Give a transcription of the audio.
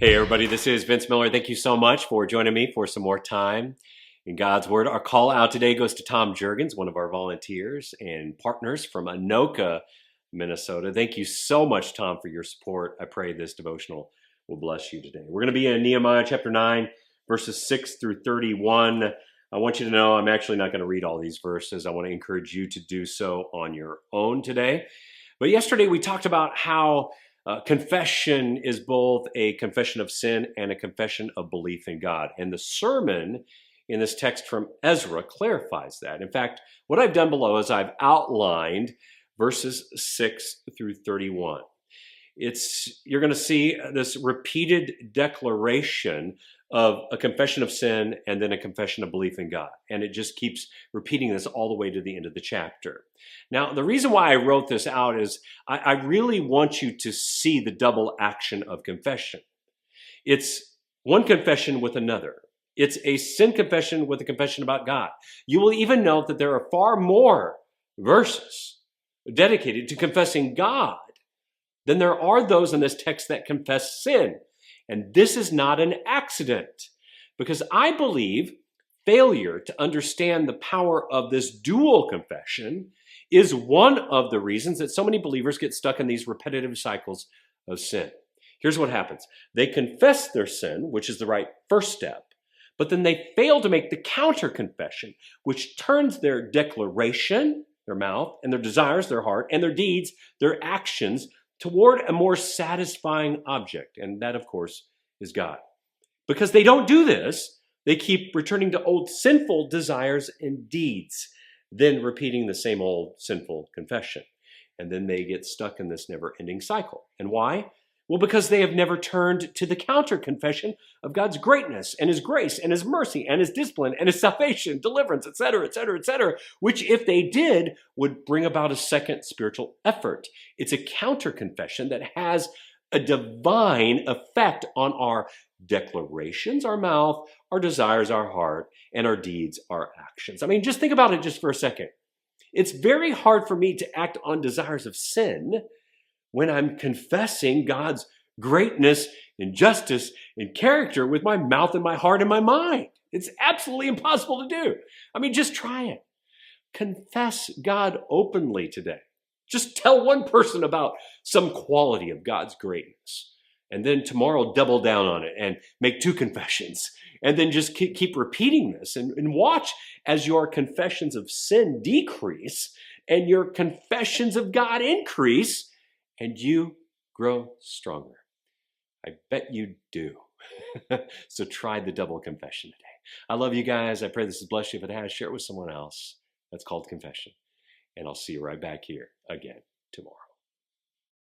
Hey everybody, this is Vince Miller. Thank you so much for joining me for some more time in God's Word. Our call out today goes to Tom Juergens, one of our volunteers and partners from Anoka, Minnesota. Thank you so much, Tom, for your support. I pray this devotional will bless you today. We're going to be in Nehemiah chapter 9, verses 6 through 31. I want you to know I'm actually not going to read all these verses. I want to encourage you to do so on your own today. But yesterday we talked about how confession is both a confession of sin and a confession of belief in God. And the sermon in this text from Ezra clarifies that. In fact, what I've done below is I've outlined verses 6 through 31. You're going to see this repeated declaration of a confession of sin and then a confession of belief in God. And it just keeps repeating this all the way to the end of the chapter. Now, the reason why I wrote this out is I really want you to see the double action of confession. It's one confession with another. It's a sin confession with a confession about God. You will even note that there are far more verses dedicated to confessing God than there are those in this text that confess sin. And this is not an accident, because I believe failure to understand the power of this dual confession is one of the reasons that so many believers get stuck in these repetitive cycles of sin. Here's what happens. They confess their sin, which is the right first step, but then they fail to make the counter confession, which turns their declaration, their mouth, and their desires, their heart, and their deeds, their actions, toward a more satisfying object. And that, of course, is God. Because they don't do this, they keep returning to old sinful desires and deeds, then repeating the same old sinful confession. And then they get stuck in this never-ending cycle. And why? Well, because they have never turned to the counter confession of God's greatness and His grace and His mercy and His discipline and His salvation, deliverance, etc., etc., etc., which, if they did, would bring about a second spiritual effort. It's a counter confession that has a divine effect on our declarations, our mouth, our desires, our heart, and our deeds, our actions. I mean, just think about it just for a second. It's very hard for me to act on desires of sin when I'm confessing God's greatness and justice and character with my mouth and my heart and my mind. It's absolutely impossible to do. I mean, just try it. Confess God openly today. Just tell one person about some quality of God's greatness. And then tomorrow, double down on it and make two confessions. And then just keep repeating this and watch as your confessions of sin decrease and your confessions of God increase, and you grow stronger. I bet you do. So try the double confession today. I love you guys. I pray this has blessed you. If it has, share it with someone else. That's called confession. And I'll see you right back here again tomorrow.